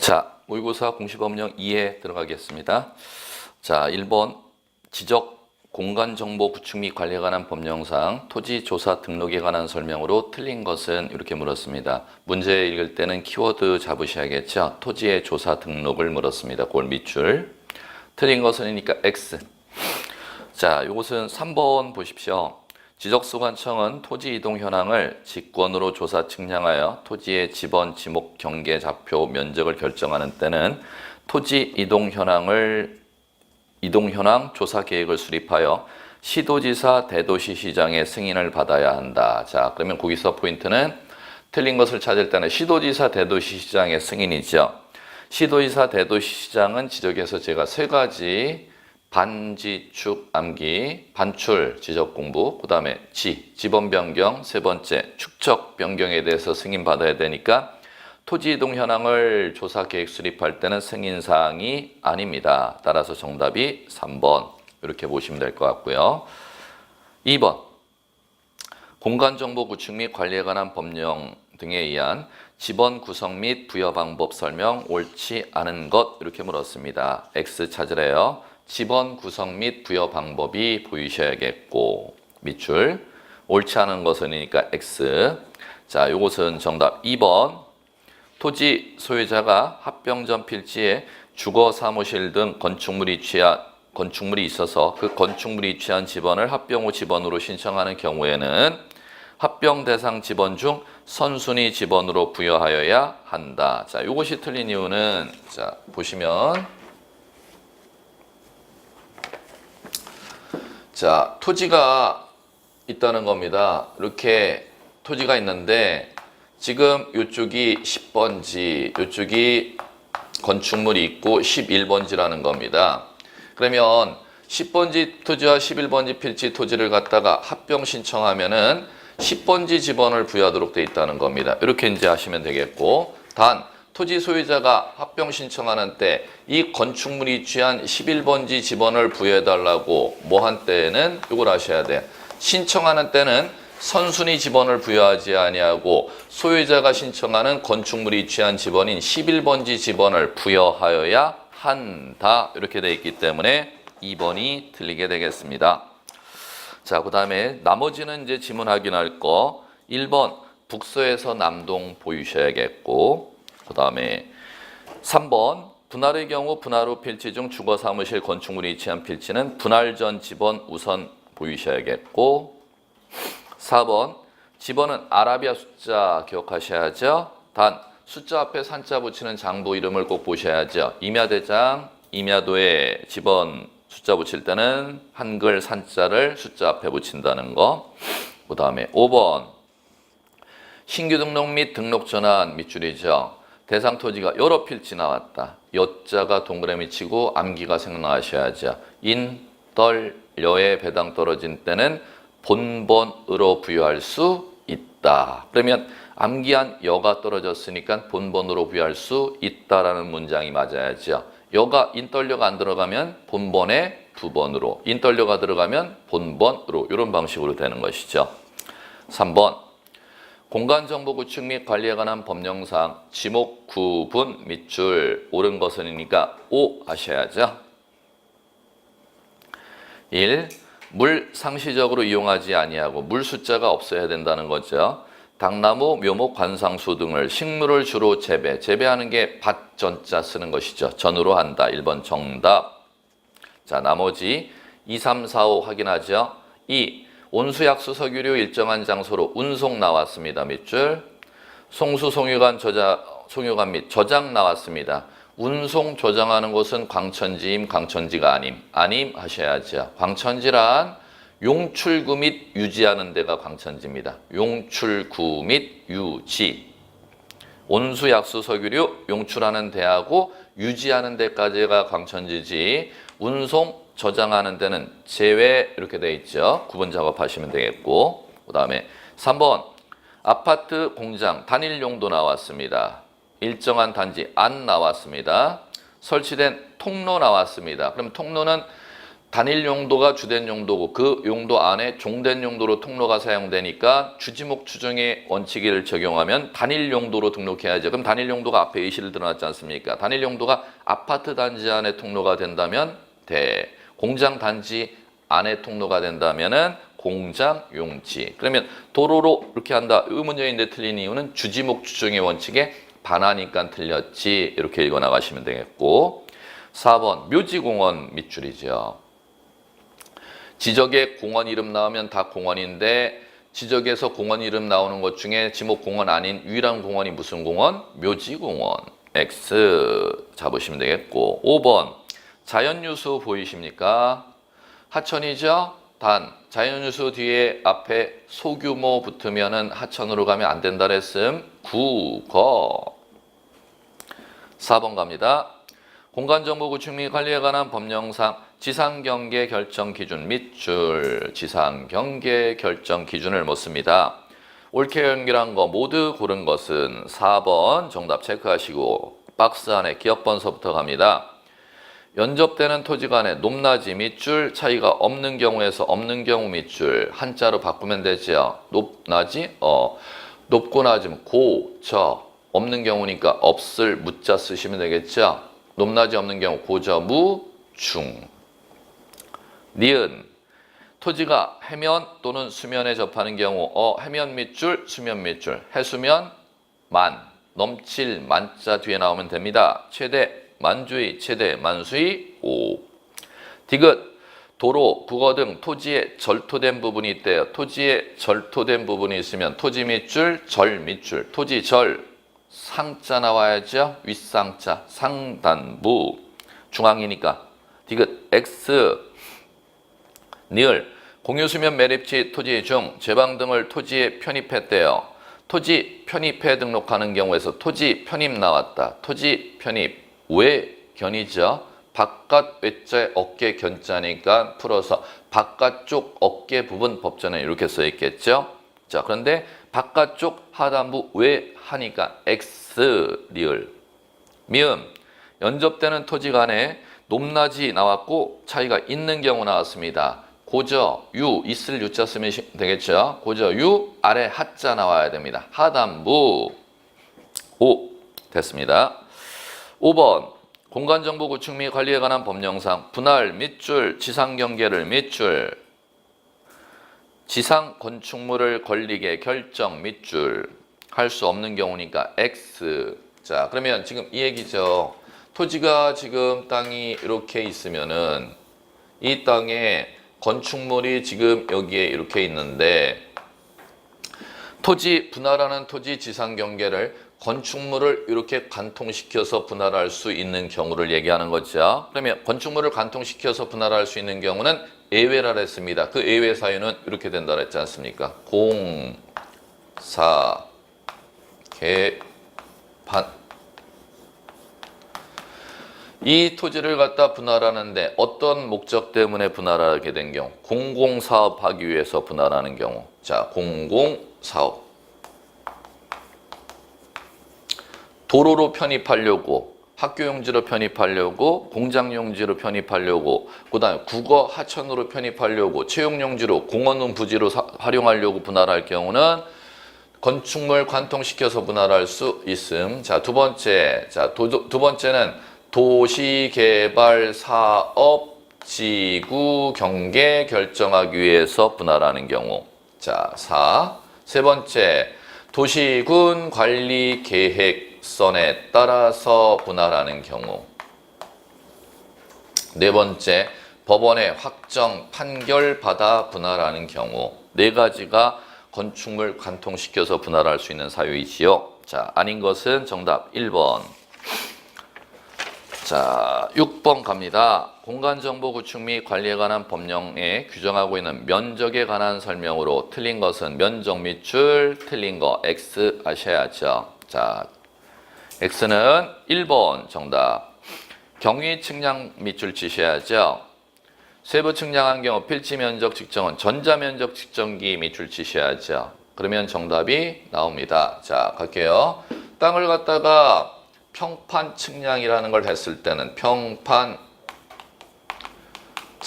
자, 모의고사 공시법령 2에 들어가겠습니다. 자, 1번 지적 공간정보 구축 및 관리에 관한 법령상 토지 조사 등록에 관한 설명으로 틀린 것은 이렇게 물었습니다. 문제 읽을 때는 키워드 잡으셔야겠죠. 토지의 조사 등록을 물었습니다. 그걸 밑줄. 틀린 것은이니까 X. 자, 이것은 3번 보십시오. 지적소관청은 토지 이동 현황을 직권으로 조사 측량하여 토지의 지번, 지목, 경계, 좌표, 면적을 결정하는 때는 토지 이동 현황 조사 계획을 수립하여 시도지사, 대도시시장의 승인을 받아야 한다. 자, 그러면 거기서 포인트는 틀린 것을 찾을 때는 시도지사, 대도시시장의 승인이죠. 시도지사, 대도시시장은 지적에서 제가 세 가지 반지축 암기, 반출 지적 공부, 그 다음에 지번 변경, 세 번째 축척 변경에 대해서 승인받아야 되니까 토지 이동 현황을 조사 계획 수립할 때는 승인사항이 아닙니다. 따라서 정답이 3번 이렇게 보시면 될 것 같고요. 2번 공간정보 구축 및 관리에 관한 법령 등에 의한 지번 구성 및 부여 방법 설명 옳지 않은 것 이렇게 물었습니다. X 찾으래요. 지번 구성 및 부여 방법이 보이셔야겠고 밑줄 옳지 않은 것은이니까 X. 자, 요것은 정답 2번. 토지 소유자가 합병전 필지에 주거 사무실 등 건축물이 있어서 그 건축물이 취한 지번을 합병 후 지번으로 신청하는 경우에는 합병 대상 지번 중 선순위 지번으로 부여하여야 한다. 자, 요것이 틀린 이유는 자, 보시면 자, 토지가 있다는 겁니다. 이렇게 토지가 있는데 지금 이쪽이 10번지, 이쪽이 건축물이 있고 11번지라는 겁니다. 그러면 10번지 토지와 11번지 필지 토지를 갖다가 합병 신청하면은 10번지 지번을 부여하도록 되어 있다는 겁니다. 이렇게 이제 하시면 되겠고, 단 토지 소유자가 합병 신청하는 때 이 건축물이 취한 11번지 지번을 부여해달라고 뭐 한 때는 이걸 아셔야 돼요. 신청하는 때는 선순위 지번을 부여하지 아니하고 소유자가 신청하는 건축물이 취한 지번인 11번지 지번을 부여하여야 한다. 이렇게 되어 있기 때문에 2번이 틀리게 되겠습니다. 자, 그 다음에 나머지는 이제 지문 확인할 거 1번 북서에서 남동 보이셔야겠고, 그 다음에 3번 분할의 경우 분할 후 필지 중 주거 사무실 건축물이 취한 필지는 분할 전 지번 우선 보이셔야겠고, 4번 지번은 아라비아 숫자 기억하셔야죠. 단 숫자 앞에 산자 붙이는 장부 이름을 꼭 보셔야죠. 임야대장, 임야도에 지번 숫자 붙일 때는 한글 산자를 숫자 앞에 붙인다는 거. 그 다음에 5번 신규 등록 및 등록 전환 밑줄이죠. 대상 토지가 여러 필지 나왔다. 여자가 동그라미 치고 암기가 생각나셔야죠. 인, 떨, 여에 배당 떨어진 때는 본번으로 부여할 수 있다. 그러면 암기한 여가 떨어졌으니까 본번으로 부여할 수 있다라는 문장이 맞아야죠. 여가 인떨려가 안 들어가면 본번에 부번으로, 인떨려가 들어가면 본번으로 이런 방식으로 되는 것이죠. 3번 공간정보 구축 및 관리에 관한 법령상 지목 구분 밑줄 옳은 것은이니까 O 하셔야죠. 1. 물 상시적으로 이용하지 아니하고 물 숫자가 없어야 된다는 거죠. 당나무, 묘목, 관상수 등을 식물을 주로 재배하는 게 밭전자 쓰는 것이죠. 전으로 한다. 1번 정답. 자, 나머지 2, 3, 4, 5 확인하죠. 2. 온수약수 석유류 일정한 장소로 운송 나왔습니다. 밑줄. 송수 송유관 및 저장 나왔습니다. 운송 저장하는 곳은 광천지임, 광천지가 아님 하셔야죠. 광천지란 용출구 및 유지하는 데가 광천지입니다. 용출구 및 유지. 온수약수 석유류 용출하는 데하고 유지하는 데까지가 광천지지, 운송 저장하는 데는 제외 이렇게 돼 있죠. 구분 작업하시면 되겠고, 그 다음에 3번 아파트 공장 단일 용도 나왔습니다. 일정한 단지 안 나왔습니다. 설치된 통로 나왔습니다. 그럼 통로는 단일 용도가 주된 용도고 그 용도 안에 종된 용도로 통로가 사용되니까 주지목 추정의 원칙을 적용하면 단일 용도로 등록해야죠. 그럼 단일 용도가 앞에 예시를 들어놨지 않습니까? 단일 용도가 아파트 단지 안에 통로가 된다면 대, 공장 단지 안에 통로가 된다면은 공장 용지. 그러면 도로로 이렇게 한다. 의문형인데 틀린 이유는 주지목 추정의 원칙에 반하니까 틀렸지. 이렇게 읽어 나가시면 되겠고. 4번 묘지공원 밑줄이죠. 지적에 공원 이름 나오면 다 공원인데 지적에서 공원 이름 나오는 것 중에 지목 공원 아닌 유일한 공원이 무슨 공원? 묘지공원. X 잡으시면 되겠고. 5번 자연유수 보이십니까? 하천이죠? 단 자연유수 뒤에 앞에 소규모 붙으면은 하천으로 가면 안 된다 그랬음. 국어. 4번 갑니다. 공간정보 구축 및 관리에 관한 법령상 지상경계 결정 기준 밑줄 지상경계 결정 기준을 묻습니다. 옳게 연결한 거 모두 고른 것은 4번 정답 체크하시고 박스 안에 기억번서부터 갑니다. 연접되는 토지 간의 높낮이 밑줄 차이가 없는 경우에서 없는 경우 밑줄 한자로 바꾸면 되죠. 높낮이 높고 낮음 고, 저 없는 경우니까 없을 무자 쓰시면 되겠죠. 높낮이 없는 경우 고저 무, 중. 니은 토지가 해면 또는 수면에 접하는 경우 해면 밑줄, 수면 밑줄, 해수면 만, 넘칠 만자 뒤에 나오면 됩니다. 최대 만주의, 최대 만수의 5. 디귿 도로, 국어 등 토지에 절토된 부분이 있대요. 토지에 절토된 부분이 있으면 토지 밑줄, 절 밑줄, 토지 절 상자 나와야죠. 윗상자, 상단부, 중앙이니까 디귿 X. 니을 공유수면 매립지 토지 중 제방 등을 토지에 편입했대요. 토지 편입해 등록하는 경우에서 토지 편입 나왔다. 토지 편입 외견이죠. 바깥 외자에 어깨 견자니까 풀어서 바깥쪽 어깨 부분 법전에 이렇게 써 있겠죠. 자, 그런데 바깥쪽 하단부 외 하니까 X 리을. 미음 연접되는 토지 간에 높낮이 나왔고 차이가 있는 경우 나왔습니다. 고저 유 있을 유자 쓰면 되겠죠. 고저 유 아래 하자 나와야 됩니다. 하단부 5 됐습니다. 5번 공간정보 구축 및 관리에 관한 법령상 분할 밑줄 지상경계를 밑줄 지상 건축물을 걸리게 결정 밑줄 할 수 없는 경우니까 X. 자, 그러면 지금 이 얘기죠. 토지가 지금 땅이 이렇게 있으면은 이 땅에 건축물이 지금 여기에 이렇게 있는데 토지 분할하는 토지 지상 경계를 건축물을 이렇게 관통시켜서 분할할 수 있는 경우를 얘기하는 거죠. 그러면 건축물을 관통시켜서 분할할 수 있는 경우는 예외라 했습니다. 그 예외 사유는 이렇게 된다 했지 않습니까? 공사 개판 이 토지를 갖다 분할하는데 어떤 목적 때문에 분할하게 된 경우 공공사업하기 위해서 분할하는 경우 자 공공사업 도로로 편입하려고 학교용지로 편입하려고 공장용지로 편입하려고 그 다음에 국어 하천으로 편입하려고 채용용지로 공원은 부지로 활용하려고 분할할 경우는 건축물 관통시켜서 분할할 수 있음. 자, 두 번째. 자, 두 번째는 도시개발 사업 지구 경계 결정하기 위해서 분할하는 경우. 자, 4. 세 번째. 도시군 관리 계획선에 따라서 분할하는 경우. 네 번째. 법원의 확정 판결 받아 분할하는 경우. 네 가지가 건축물 관통시켜서 분할할 수 있는 사유이지요. 자, 아닌 것은 정답 1번. 자, 6번 갑니다. 공간정보 구축 및 관리에 관한 법령에 규정하고 있는 면적에 관한 설명으로 틀린 것은 면적 밑줄, 틀린 거 X 하셔야죠. 자, X는 1번 정답. 경위 측량 밑줄 치셔야죠. 세부 측량한 경우 필지 면적 측정은 전자면적 측정기 밑줄 치셔야죠. 그러면 정답이 나옵니다. 자, 갈게요. 땅을 갖다가 평판 측량이라는 걸 했을 때는 평판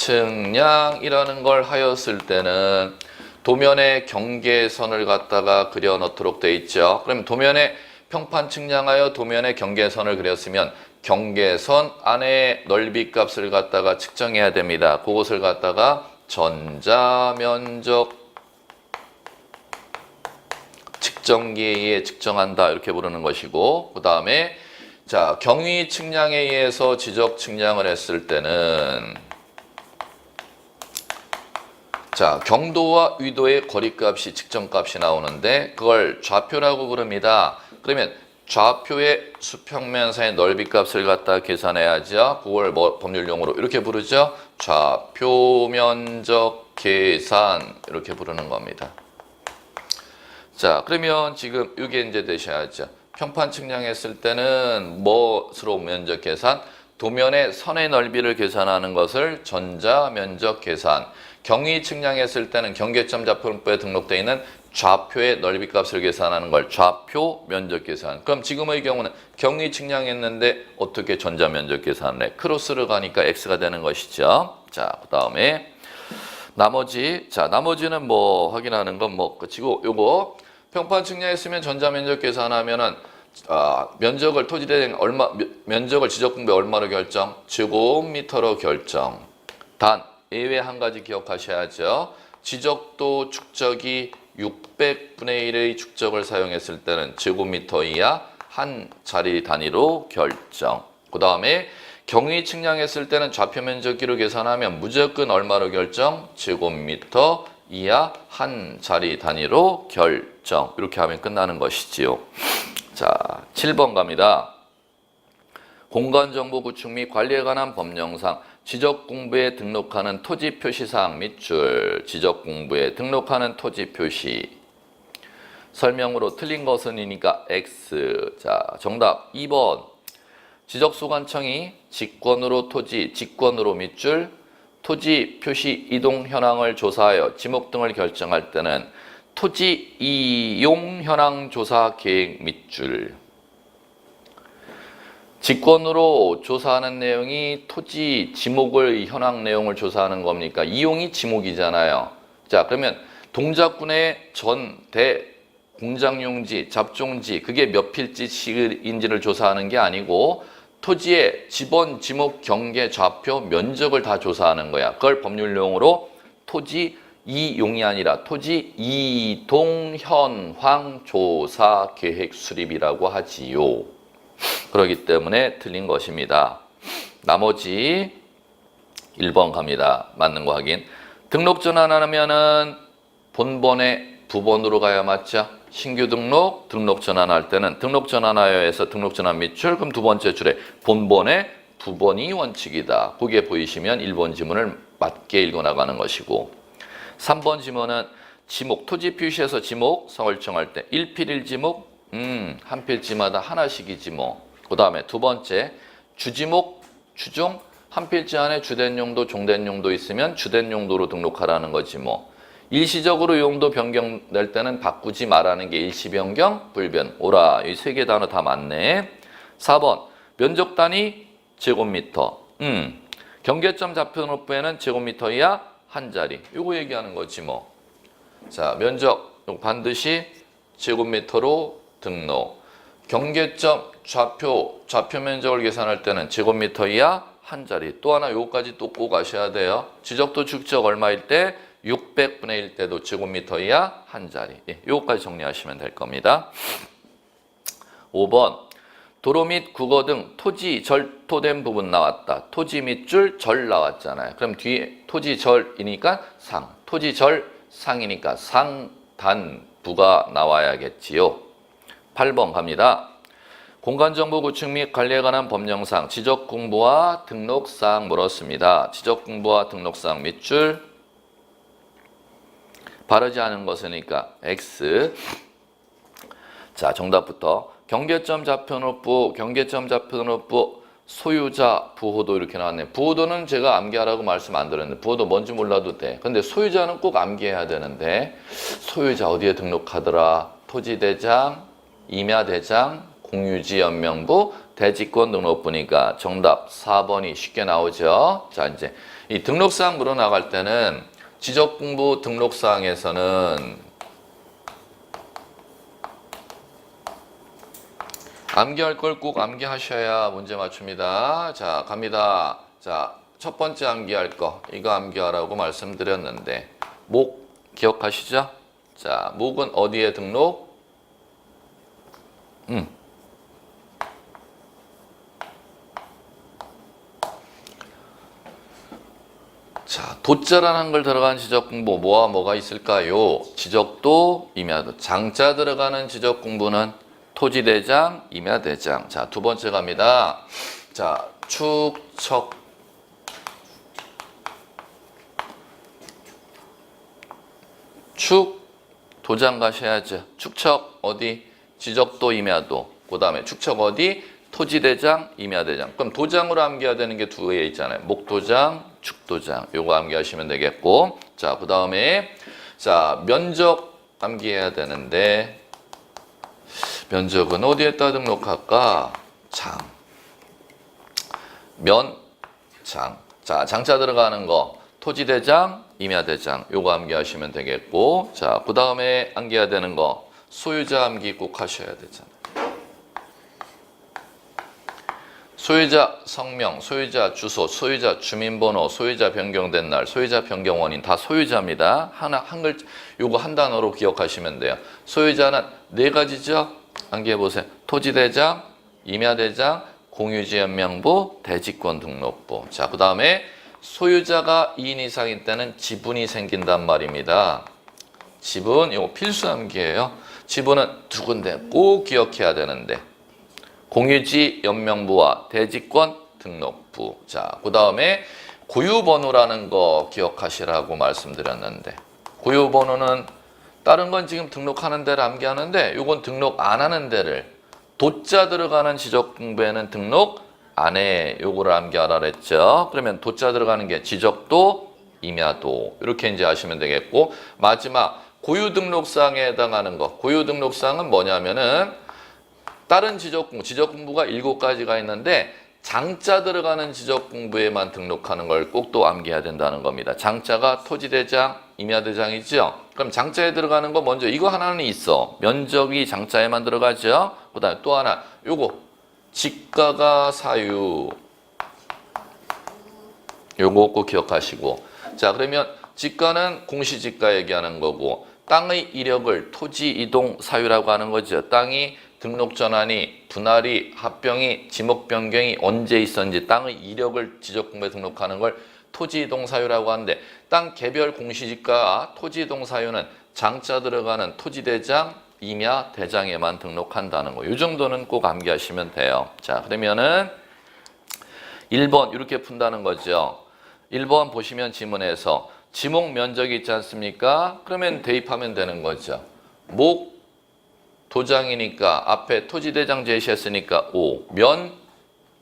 측량이라는 걸 하였을 때는 도면에 경계선을 갖다가 그려 넣도록 돼 있죠. 그럼 도면에 평판 측량하여 도면에 경계선을 그렸으면 경계선 안에 넓이 값을 갖다가 측정해야 됩니다. 그것을 갖다가 전자면적 측정기에 의해 측정한다 이렇게 부르는 것이고, 그 다음에 자 경위 측량에 의해서 지적 측량을 했을 때는 자 경도와 위도의 거리값이 측정값이 나오는데 그걸 좌표라고 부릅니다. 그러면 좌표의 수평면사의 넓이값을 갖다 계산해야죠. 그걸 뭐 법률용어로 이렇게 부르죠. 좌표 면적 계산 이렇게 부르는 겁니다. 자 그러면 지금 이게 이제 되셔야죠. 평판 측량했을 때는 뭐스러운 면적 계산? 도면의 선의 넓이를 계산하는 것을 전자 면적 계산. 경위 측량했을 때는 경계점 좌표문법에 등록되어 있는 좌표의 넓이 값을 계산하는 걸 좌표 면적 계산. 그럼 지금의 경우는 경위 측량했는데 어떻게 전자 면적 계산을 해? 크로스를 가니까 x가 되는 것이죠. 자, 그다음에 나머지는 뭐 확인하는 건 뭐 끝이고, 요거 평판 측량했으면 전자 면적 계산하면은 면적을 토지대행 면적을 지적 공부에 얼마로 결정? 제곱미터로 결정. 단 예외 한 가지 기억하셔야죠. 지적도 축적이 600분의 1의 축적을 사용했을 때는 제곱미터 이하 한 자리 단위로 결정. 그 다음에 경위 측량했을 때는 좌표 면적기로 계산하면 무조건 얼마로 결정? 제곱미터 이하 한 자리 단위로 결정. 이렇게 하면 끝나는 것이지요. 자, 7번 갑니다. 공간정보 구축 및 관리에 관한 법령상 지적공부에 등록하는 토지 표시사항 밑줄. 지적공부에 등록하는 토지 표시. 설명으로 틀린 것은이니까 X. 자, 정답 2번. 지적소관청이 직권으로 토지, 직권으로 밑줄, 토지 표시 이동 현황을 조사하여 지목 등을 결정할 때는 토지 이용 현황 조사 계획 밑줄. 직권으로 조사하는 내용이 토지 지목의 현황 내용을 조사하는 겁니까? 이용이 지목이잖아요. 자, 그러면 동작군의 전, 대, 공장용지, 잡종지 그게 몇 필지인지를 조사하는 게 아니고 토지의 지번, 지목, 경계, 좌표, 면적을 다 조사하는 거야. 그걸 법률용어로 토지 이용이 아니라 토지 이동 현황 조사 계획 수립이라고 하지요. 그렇기 때문에 틀린 것입니다. 나머지 1번 갑니다. 맞는 거 확인. 등록 전환하면은 본번에 부번으로 가야 맞죠? 신규 등록, 등록 전환할 때는 등록 전환하여에서 등록 전환 밑줄, 그럼 두 번째 줄에 본번에 부번이 원칙이다. 그게 보이시면 1번 지문을 맞게 읽어 나가는 것이고, 3번 지문은 지목, 토지 표시에서 지목, 설정할 때 1필 1지목, 한 필지마다 하나씩이 지목. 그 다음에 두 번째 주지목, 주종, 한 필지 안에 주된 용도, 종된 용도 있으면 주된 용도로 등록하라는 거지 뭐. 일시적으로 용도 변경될 때는 바꾸지 말라는 게 일시 변경, 불변. 오라. 이 세 개 단어 다 맞네. 4번 면적 단위 제곱미터. 경계점 좌표노프에는 제곱미터 이하 한 자리. 요거 얘기하는 거지 뭐. 자, 면적 반드시 제곱미터로 등록. 경계점 좌표 면적을 계산할 때는 제곱미터 이하 한 자리. 또 하나 요거까지 또 꼭 아셔야 돼요. 지적도 축적 얼마일 때? 600분의 1 때도 제곱미터 이하 한 자리. 예, 요거까지 정리하시면 될 겁니다. 5번 도로 및 국어 등 토지 절토된 부분 나왔다. 토지 밑줄 절 나왔잖아요. 그럼 뒤에 토지 절이니까 상, 토지 절 상이니까 상단부가 나와야겠지요. 8번 갑니다. 공간정보 구축 및 관리에 관한 법령상 지적공부와 등록사항 물었습니다. 지적공부와 등록사항 밑줄. 바르지 않은 것이니까 X. 자, 정답부터 경계점 좌표노부, 경계점 좌표노부 소유자 부호도 이렇게 나왔네. 부호도는 제가 암기하라고 말씀 안 드렸는데 부호도 뭔지 몰라도 돼. 근데 소유자는 꼭 암기해야 되는데 소유자 어디에 등록하더라? 토지대장, 임야대장, 공유지연명부, 대지권 등록부니까 정답 4번이 쉽게 나오죠. 자, 이제 이 등록사항 물어나갈 때는 지적공부 등록사항에서는 암기할 걸 꼭 암기하셔야 문제 맞춥니다. 자, 갑니다. 자, 첫 번째 암기할 거 이거 암기하라고 말씀드렸는데 목 기억하시죠? 자, 목은 어디에 등록? 자, 도자란 한글 들어간 지적공부 뭐와 뭐가 있을까요? 지적도, 임야도. 장자 들어가는 지적공부는 토지대장, 임야대장. 자, 두 번째 갑니다. 자, 축척. 축, 도장 가셔야죠. 축척 어디? 지적도, 임야도. 그 다음에 축척 어디? 토지대장, 임야대장. 그럼 도장으로 암기해야 되는 게 두 개 있잖아요. 목도장, 축도장. 요거 암기하시면 되겠고. 자, 그 다음에 자, 면적 암기해야 되는데 면적은 어디에다 등록할까? 장. 면, 장. 자, 장자 들어가는 거. 토지대장, 임야대장. 요거 암기하시면 되겠고. 자, 그 다음에 암기해야 되는 거. 소유자 암기 꼭 하셔야 되잖아요. 소유자 성명, 소유자 주소, 소유자 주민번호, 소유자 변경된 날, 소유자 변경 원인 다 소유자입니다. 한글 요거 한 단어로 기억하시면 돼요. 소유자는 네 가지죠. 암기해 보세요. 토지대장, 임야대장, 공유지연명부, 대지권 등록부. 자, 그 다음에 소유자가 2인 이상일 때는 지분이 생긴단 말입니다. 지분 이거 필수 암기예요. 지분은 두 군데 꼭 기억해야 되는데. 공유지 연명부와 대지권 등록부. 자, 그 다음에 고유번호라는 거 기억하시라고 말씀드렸는데 고유번호는 다른 건 지금 등록하는 데를 암기하는데 이건 등록 안 하는 데를 도자 들어가는 지적공부에는 등록 안 해. 요거를 암기하라 그랬죠. 그러면 도자 들어가는 게 지적도, 임야도 이렇게 이제 하시면 되겠고 마지막 고유등록사항에 해당하는 거. 고유등록사항은 뭐냐면은 다른 지적공부가 7가지가 있는데 장자 들어가는 지적공부에만 등록하는 걸 꼭 또 암기해야 된다는 겁니다. 장자가 토지대장, 임야대장이죠. 그럼 장자에 들어가는 거 먼저 이거 하나는 있어. 면적이 장자에만 들어가죠. 그 다음에 또 하나 요거 지가가 사유 요거 꼭 기억하시고 자 그러면 지가는 공시지가 얘기하는 거고 땅의 이력을 토지 이동 사유라고 하는 거죠. 땅이 등록 전환이, 분할이, 합병이, 지목 변경이 언제 있었는지 땅의 이력을 지적공부에 등록하는 걸 토지이동 사유라고 하는데 땅 개별 공시지가 토지이동 사유는 장자 들어가는 토지대장, 임야, 대장에만 등록한다는 거. 이 정도는 꼭 암기하시면 돼요. 자, 그러면은 1번 이렇게 푼다는 거죠. 1번 보시면 지문에서 지목 면적이 있지 않습니까? 그러면 대입하면 되는 거죠. 목 도장이니까 앞에 토지대장 제시했으니까 5. 면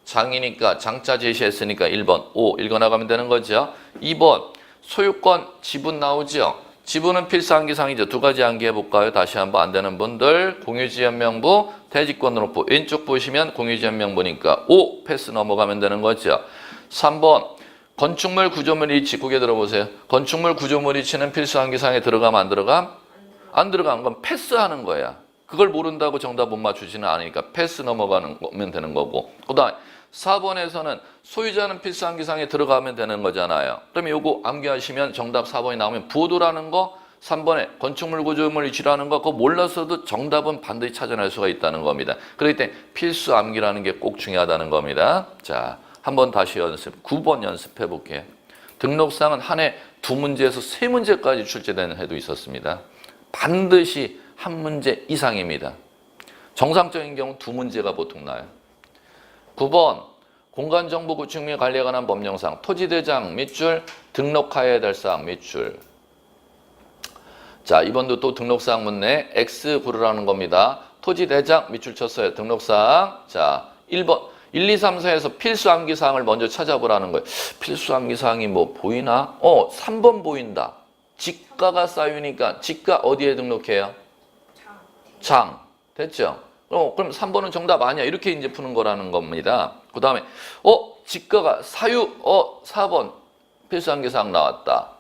장이니까 장자 제시했으니까 1번 5 읽어나가면 되는 거죠. 2번 소유권 지분 나오죠. 지분은 필수 암기사항이죠. 두 가지 암기해 볼까요? 다시 한번 안 되는 분들 공유지연명부, 대지권 등록부 왼쪽 보시면 공유지연명부니까 5 패스 넘어가면 되는 거죠. 3번 건축물 구조물 이치 고개 들어보세요. 건축물 구조물 이치는 필수 암기사항에 들어가면 안 들어감? 안 들어가는 건 패스하는 거야. 그걸 모른다고 정답 못 맞추지는 않으니까 패스 넘어가는 거면 되는 거고 그 다음에 4번에서는 소유자는 필수 암기사항에 들어가면 되는 거잖아요. 그러면 요거 암기하시면 정답 4번이 나오면 부도라는 거 3번에 건축물 구조물 이치라는 거 그거 몰랐어도 정답은 반드시 찾아낼 수가 있다는 겁니다. 그렇기 때문에 필수 암기라는 게 꼭 중요하다는 겁니다. 자, 한번 다시 연습 9번 연습해 볼게요. 등록사항은 한 해 2문제에서 3문제까지 출제되는 해도 있었습니다. 반드시 한 문제 이상입니다. 정상적인 경우 2문제가 보통 나요. 9번 공간정보 구축 및 관리에 관한 법령상 토지대장 밑줄 등록하여야 될 사항 밑줄. 자, 이번도 또 등록사항 묻네. X 고르라는 겁니다. 토지대장 밑줄 쳤어요. 등록사항. 자, 1번 1, 2, 3, 4에서 필수 암기사항을 먼저 찾아보라는 거예요. 필수 암기사항이 뭐 보이나? 3번 보인다. 지가가 쌓이니까 지가 어디에 등록해요? 장. 됐죠? 그럼 3번은 정답 아니야. 이렇게 이제 푸는 거라는 겁니다. 그 다음에, 지가가 사유, 4번. 필수한계사항 나왔다.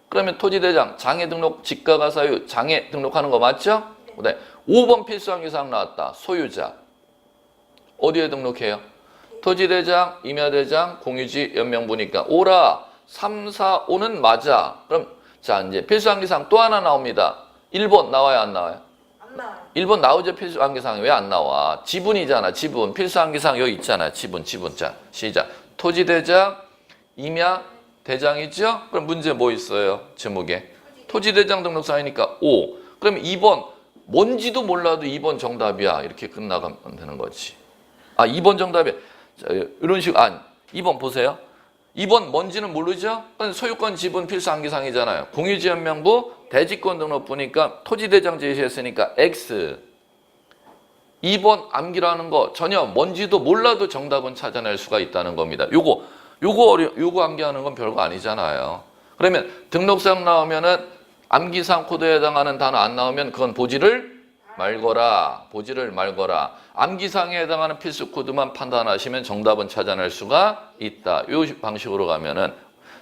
그러면 토지대장, 장애 등록, 지가가 사유, 장애 등록하는 거 맞죠? 네. 5번 필수한계사항 나왔다. 소유자. 어디에 등록해요? 토지대장, 임야대장, 공유지, 연명부니까 5라. 3, 4, 5는 맞아. 그럼 자 이제 필수한계사항 또 하나 나옵니다. 1번 나와요, 안 나와요? 안 나와요. 1번 나오죠. 필수한계사항이 왜 안 나와? 지분이잖아. 지분. 필수한계사항 여기 있잖아. 지분. 자 시작. 토지대장, 임야대장이죠? 그럼 문제 뭐 있어요? 제목에. 토지대장 등록사이니까 5. 그럼 2번 뭔지도 몰라도 2번 정답이야. 이렇게 끝나가면 되는 거지. 아 2번 정답이야. 자, 이런 식으로 2번 보세요. 2번 뭔지는 모르죠? 소유권 지분 필수한계사항이잖아요. 공유지연명부 대지권 등록부니까 토지대장 제시했으니까 X. 2번 암기라는 거 전혀 뭔지도 몰라도 정답은 찾아낼 수가 있다는 겁니다. 요거 암기하는 건 별거 아니잖아요. 그러면 등록사항 나오면은 암기사항 코드에 해당하는 단어 안 나오면 그건 보지를 말거라. 암기사항에 해당하는 필수 코드만 판단하시면 정답은 찾아낼 수가 있다. 이 방식으로 가면은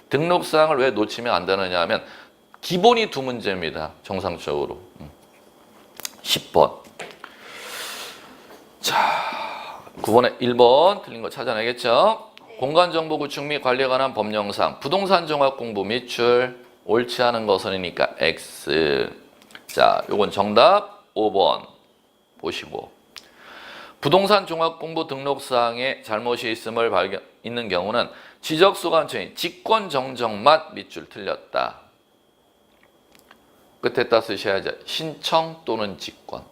등록사항을 왜 놓치면 안 되느냐 하면 기본이 두 문제입니다. 정상적으로. 10번. 자, 9번에 1번 틀린 거 찾아내겠죠? 공간정보 구축 및 관리에 관한 법령상 부동산 종합 공부 밑줄 옳지 않은 것은이니까 X. 자, 요건 정답 5번 보시고. 부동산 종합공부 등록사항에 잘못이 있는 경우는 지적소관청이 직권정정만 밑줄 틀렸다. 끝에다 쓰셔야죠. 신청 또는 직권.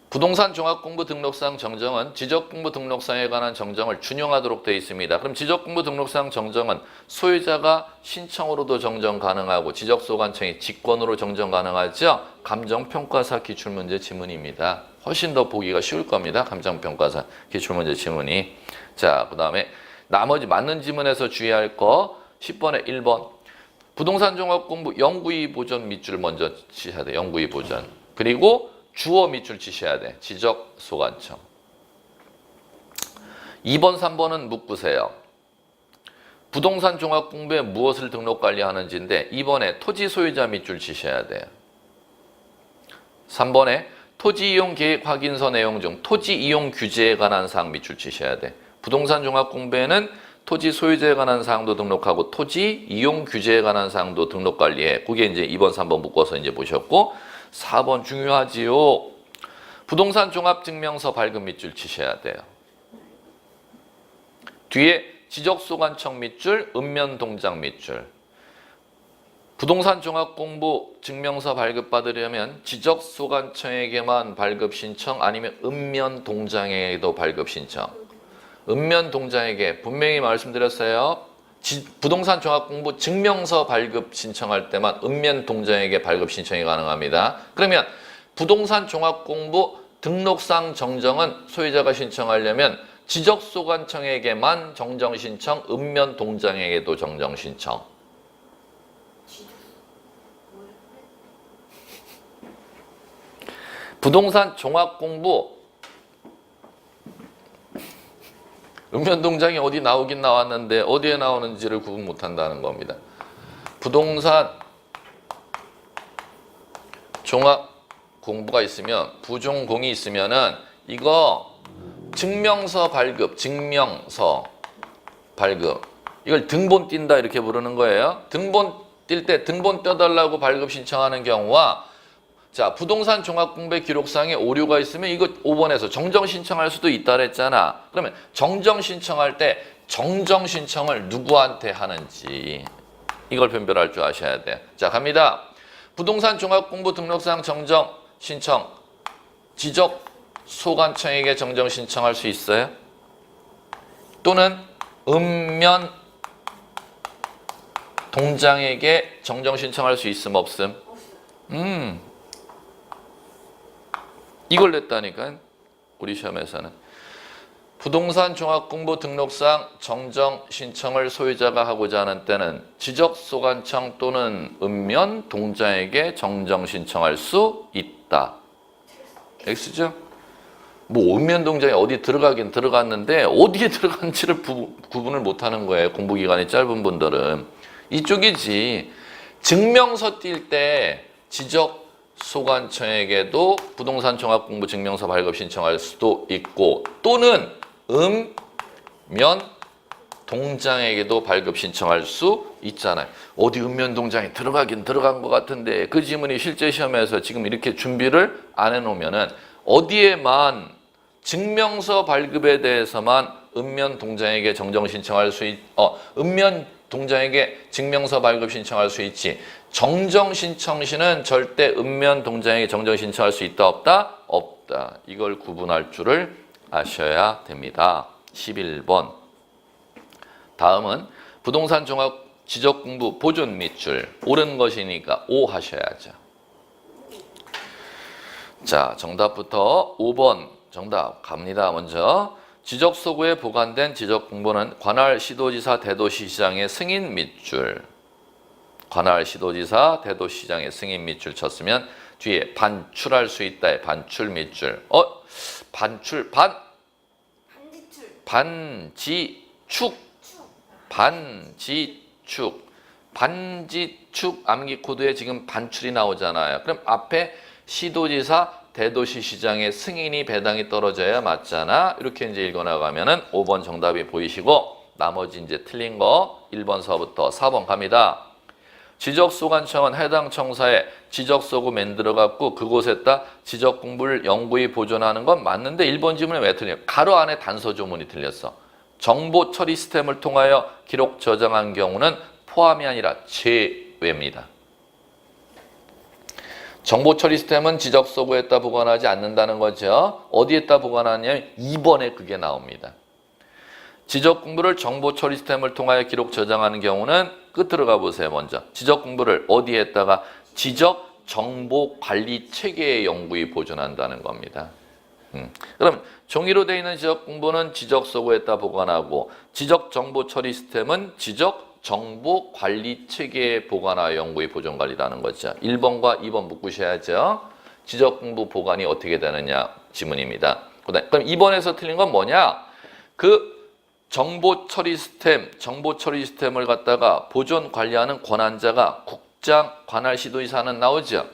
부동산 종합공부 등록사항 정정은 지적공부 등록사항에 관한 정정을 준용하도록 되어 있습니다. 그럼 지적공부 등록사항 정정은 소유자가 신청으로도 정정 가능하고 지적소관청이 직권으로 정정 가능하죠. 감정평가사 기출문제 지문입니다. 훨씬 더 보기가 쉬울 겁니다. 감정평가사 기출문제 지문이. 자, 그 다음에 나머지 맞는 지문에서 주의할 거 10번에 1번. 부동산 종합공부 영구이 보존 밑줄 먼저 치셔야 돼. 영구이 보존. 그리고 주어 밑줄 치셔야 돼. 지적소관청. 2번, 3번은 묶으세요. 부동산 종합공부에 무엇을 등록관리하는지인데 2번에 토지 소유자 밑줄 치셔야 돼요. 3번에 토지이용 계획 확인서 내용 중 토지이용 규제에 관한 사항 밑줄 치셔야 돼. 부동산 종합공부에는 토지 소유자에 관한 사항도 등록하고 토지 이용 규제에 관한 사항도 등록관리해. 그게 이제 2번, 3번 묶어서 이제 보셨고 4번 중요하지요. 부동산 종합증명서 발급 밑줄 치셔야 돼요. 뒤에 지적소관청 밑줄, 읍면동장 밑줄. 부동산 종합공부 증명서 발급받으려면 지적소관청에게만 발급 신청 아니면 읍면동장에게도 발급 신청. 읍면동장에게 분명히 말씀드렸어요. 부동산 종합공부 증명서 발급 신청할 때만 읍면동장에게 발급 신청이 가능합니다. 그러면 부동산 종합공부 등록상 정정은 소유자가 신청하려면 지적소관청에게만 정정 신청, 읍면동장에게도 정정 신청. 부동산 종합공부 읍면동장이 어디 나오긴 나왔는데 어디에 나오는지를 구분 못한다는 겁니다. 부동산 종합공부가 있으면 부종공이 있으면은 이거 증명서 발급 이걸 등본 띈다 이렇게 부르는 거예요. 등본 띌 때 등본 떼달라고 발급 신청하는 경우와 자, 부동산 종합공부의 기록상에 오류가 있으면 이거 5번에서 정정 신청할 수도 있다 그랬잖아. 그러면 정정 신청할 때 정정 신청을 누구한테 하는지 이걸 변별할 줄 아셔야 돼. 자, 갑니다. 부동산 종합공부 등록상 정정 신청 지적소관청에게 정정 신청할 수 있어요? 또는 읍면 동장에게 정정 신청할 수 있음 없음? 이걸 냈다니까 우리 시험에서는. 부동산 종합공부 등록상 정정 신청을 소유자가 하고자 하는 때는 지적소관청 또는 읍면 동장에게 정정 신청할 수 있다. X죠? 뭐 읍면동장에 어디 들어가긴 들어갔는데 어디에 들어간지를 구분을 못하는 거예요. 공부기간이 짧은 분들은. 이쪽이지. 증명서 띌 때 지적소관청에게도 부동산 종합공부 증명서 발급 신청할 수도 있고 또는 읍면동장에게도 발급 신청할 수 있잖아요. 어디 읍면동장에 들어가긴 들어간 것 같은데 그 지문이 실제 시험에서 지금 이렇게 준비를 안 해놓으면은 어디에만 증명서 발급에 대해서만 읍면동장에게 정정 신청할 수 읍면동장에게 증명서 발급 신청할 수 있지. 정정 신청 시는 절대 읍면동장에게 정정 신청할 수 있다 없다? 없다. 이걸 구분할 줄을 아셔야 됩니다. 11번. 다음은 부동산 종합 지적공부 보존 밑줄. 옳은 것이니까 O 하셔야죠. 자, 정답부터 5번 정답 갑니다. 먼저 지적소구에 보관된 지적공부는 관할 시도지사 대도시시장의 승인 밑줄. 관할 시도지사 대도시시장의 승인 밑줄 쳤으면 뒤에 반출할 수 있다의 반출 밑줄. 반출 반지축 반지축 암기 코드에 지금 반출이 나오잖아요. 그럼 앞에 시도지사 대도시시장의 승인이 배당이 떨어져야 맞잖아. 이렇게 이제 읽어나가면은 5번 정답이 보이시고 나머지 이제 틀린 거 1번서부터 4번 갑니다. 지적소관청은 해당 청사에 지적소구 만들어갖고 그곳에다 지적공부를 영구히 보존하는 건 맞는데 1번 지문에 왜 틀려? 가로 안에 단서 조문이 틀렸어. 정보 처리 시스템을 통하여 기록 저장한 경우는 포함이 아니라 제외입니다. 정보 처리 시스템은 지적소구에다 보관하지 않는다는 거죠. 어디에다 보관하냐면 2번에 그게 나옵니다. 지적공부를 정보 처리 시스템을 통하여 기록 저장하는 경우는 끝으로 가보세요. 먼저 지적공부를 어디에다가 지적정보관리체계에 영구히 보존한다는 겁니다. 그럼 종이로 되어 있는 지적공부는 지적소구에다 보관하고 지적정보처리 시스템은 지적정보관리체계에 보관하여 영구히 보존관리라는 거죠. 1번과 2번 묶으셔야죠. 지적공부 보관이 어떻게 되느냐 지문입니다. 그럼 2번에서 틀린 건 뭐냐? 그 정보처리 시스템을 갖다가 보존 관리하는 권한자가 국장, 관할 시도지사는 나오죠.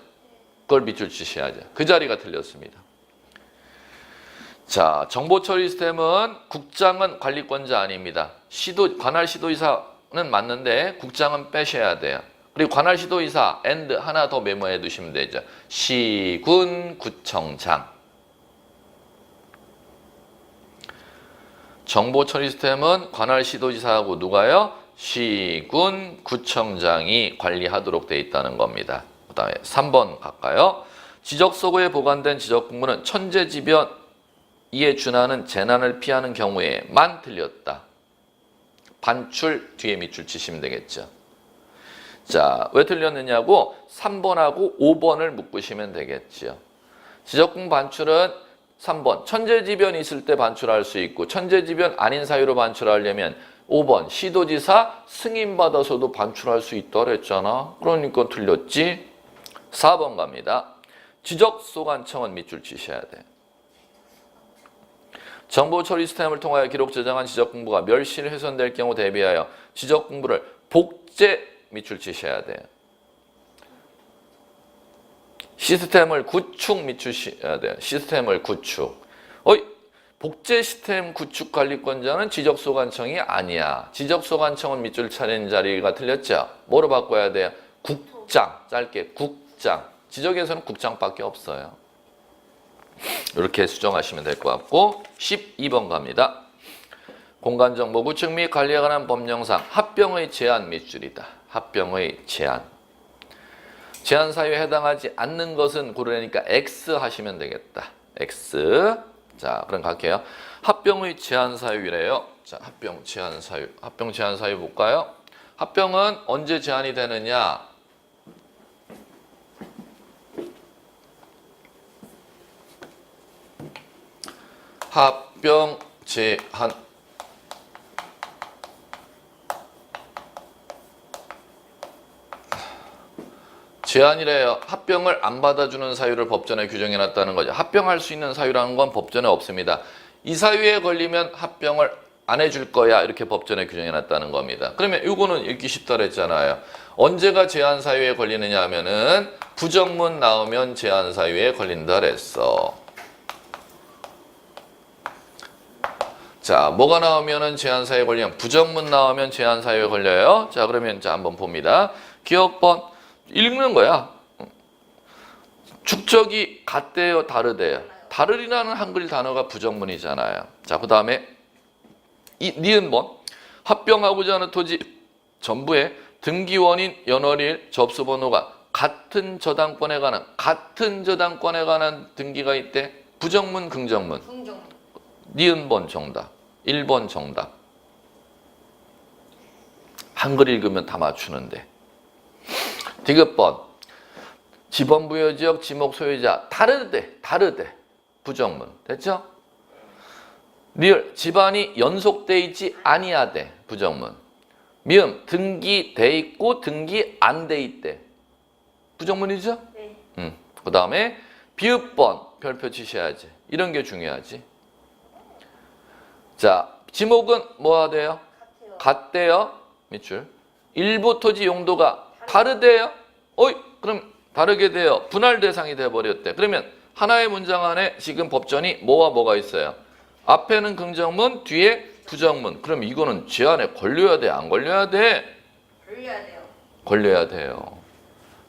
그걸 밑줄 치셔야죠. 그 자리가 틀렸습니다. 자, 정보처리 시스템은 국장은 관리권자 아닙니다. 관할 시도지사는 맞는데 국장은 빼셔야 돼요. 그리고 관할 시도지사 and 하나 더 메모해 두시면 되죠. 시군 구청장. 정보처리 시스템은 관할 시도지사하고 누가요? 시군 구청장이 관리하도록 되어 있다는 겁니다. 그 다음에 3번 갈까요? 지적소구에 보관된 지적공부는 천재지변 이에 준하는 재난을 피하는 경우에만 틀렸다. 반출 뒤에 밑줄 치시면 되겠죠. 자, 왜 틀렸느냐고 3번하고 5번을 묶으시면 되겠죠. 지적공부 반출은 3번 천재지변이 있을 때 반출할 수 있고 천재지변 아닌 사유로 반출하려면 5번 시도지사 승인받아서도 반출할 수 있다 그랬잖아. 그러니까 틀렸지. 4번 갑니다. 지적소관청은 밑줄 치셔야 돼. 정보처리 시스템을 통하여 기록 저장한 지적공부가 멸실 훼손될 경우 대비하여 지적공부를 복제 밑줄 치셔야 돼요. 시스템을 구축 밑줄 치셔야 돼요. 시스템을 구축. 복제 시스템 구축 관리권자는 지적소관청이 아니야. 지적소관청은 밑줄 차리는 자리가 틀렸죠. 뭐로 바꿔야 돼요? 국장. 짧게 국장. 지적에서는 국장밖에 없어요. 이렇게 수정하시면 될 것 같고 12번 갑니다. 공간정보 구축 및 관리에 관한 법령상 합병의 제한 밑줄이다. 합병의 제한. 제한 사유에 해당하지 않는 것은 고르려니까 X 하시면 되겠다. X. 자, 그럼 갈게요. 합병의 제한 사유이래요. 자, 합병 제한 사유. 합병 제한 사유 볼까요? 합병은 언제 제한이 되느냐? 합병 제한 제한이래요. 합병을 안 받아주는 사유를 법전에 규정해놨다는 거죠. 합병할 수 있는 사유라는 건 법전에 없습니다. 이 사유에 걸리면 합병을 안 해줄 거야 이렇게 법전에 규정해놨다는 겁니다. 그러면 이거는 읽기 쉽다 그랬잖아요. 언제가 제한 사유에 걸리느냐 하면은 부정문 나오면 제한 사유에 걸린다 그랬어. 자, 뭐가 나오면은 제한 사유에 걸리면 부정문 나오면 제한 사유에 걸려요. 자, 그러면 자 한번 봅니다. 기억번 읽는 거야. 축적이 같대요, 다르대요. 다르리라는 한글 단어가 부정문이잖아요. 자, 그 다음에 이 니은번 합병하고자 하는 토지 전부에 등기원인 연월일 접수번호가 같은 저당권에 관한 등기가 있대. 부정문, 긍정문. 니은번 정답. 1번 정답. 한글 읽으면 다 맞추는데. 디귿번 지번부여지역 지목 소유자 다르대. 부정문. 됐죠? 리을 집안이 연속돼 있지 아니하대. 부정문. 미음 등기돼 있고 등기 안 돼 있대. 부정문이죠? 네. 그 다음에 비읍번 별표 치셔야지. 이런 게 중요하지. 자, 지목은 뭐가 돼요? 같대요. 밑줄. 일부 토지 용도가 다르대요. 그럼 다르게 돼요. 분할 대상이 돼버렸대. 그러면 하나의 문장 안에 지금 법전이 뭐와 뭐가 있어요? 앞에는 긍정문, 뒤에 부정문. 그럼 이거는 제한에 걸려야 돼? 안 걸려야 돼? 걸려야 돼요. 걸려야 돼요.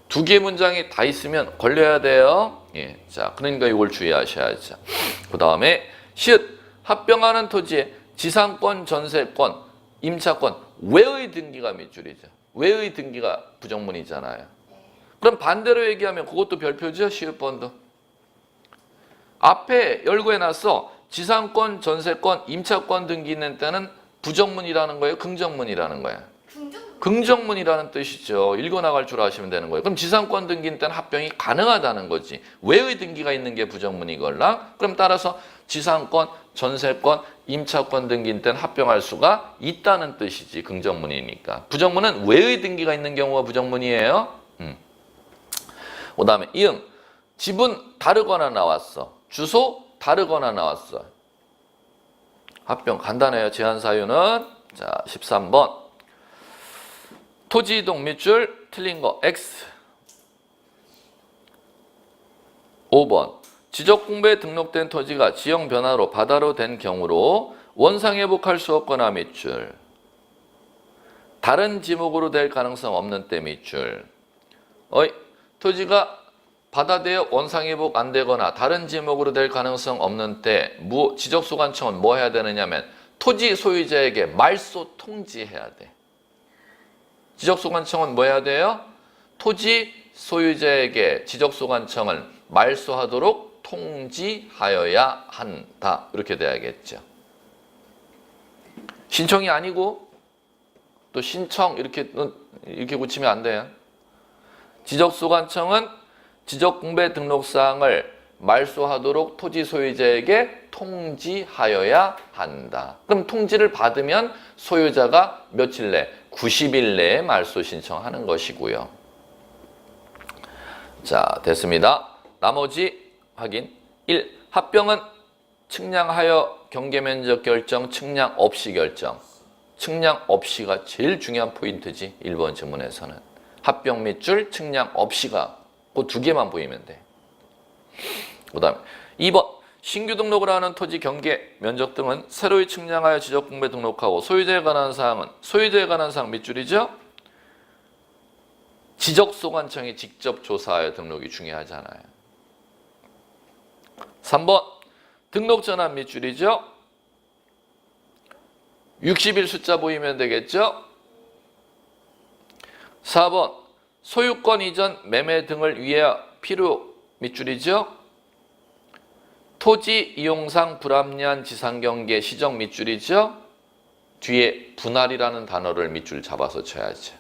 두 개 문장이 다 있으면 걸려야 돼요. 예. 자, 그러니까 이걸 주의하셔야죠. 그 다음에 시읒 합병하는 토지에 지상권, 전세권, 임차권, 외의 등기가 밑줄이죠. 외의 등기가 부정문이잖아요. 그럼 반대로 얘기하면 그것도 별표죠. 시읒번도. 앞에 열고 해놨어. 지상권, 전세권, 임차권 등기 있는 때는 부정문이라는 거예요? 긍정문이라는 거예요? 긍정문이라는 뜻이죠. 읽어나갈 줄 아시면 되는 거예요. 그럼 지상권 등기인 때는 합병이 가능하다는 거지. 외의 등기가 있는 게 부정문이걸라? 그럼 따라서 지상권, 전세권, 임차권 등기인 때는 합병할 수가 있다는 뜻이지. 긍정문이니까. 부정문은 외의 등기가 있는 경우가 부정문이에요. 그 다음에 이응 집은 다르거나 나왔어. 주소 다르거나 나왔어. 합병 간단해요. 제한 사유는 자 13번 토지 이동 밑줄 틀린 거 X. 5번 지적공부에 등록된 토지가 지형 변화로 바다로 된 경우로 원상회복할 수 없거나 밑줄. 다른 지목으로 될 가능성 없는 때 밑줄. 토지가 바다되어 원상회복 안 되거나 다른 지목으로 될 가능성 없는 때 지적소관청은 뭐 해야 되느냐면 토지 소유자에게 말소 통지해야 돼. 지적소관청은 뭐 해야 돼요? 토지 소유자에게 지적소관청을 말소하도록 통지하여야 한다. 이렇게 돼야겠죠. 신청이 아니고 또 신청 이렇게 고치면 안 돼요. 지적소관청은 지적공배 등록사항을 말소하도록 토지 소유자에게 통지하여야 한다. 그럼 통지를 받으면 소유자가 며칠 내? 90일 내에 말소 신청하는 것이고요. 자, 됐습니다. 나머지 확인. 1. 합병은 측량하여 경계면적 결정, 측량 없이 결정. 측량 없이가 제일 중요한 포인트지. 1번 지문에서는. 합병 밑줄, 측량 없이가 그 두 개만 보이면 돼. 그 다음에 2번 신규 등록을 하는 토지 경계, 면적 등은 새로이 측량하여 지적공부에 등록하고 소유자에 관한 사항은 소유자에 관한 사항 밑줄이죠. 지적소관청이 직접 조사하여 등록이 중요하잖아요. 3번 등록 전환 밑줄이죠. 60일 숫자 보이면 되겠죠. 4번 소유권 이전, 매매 등을 위해 필요 밑줄이죠. 토지 이용상 불합리한 지상경계 시정 밑줄이죠. 뒤에 분할이라는 단어를 밑줄 잡아서 쳐야죠.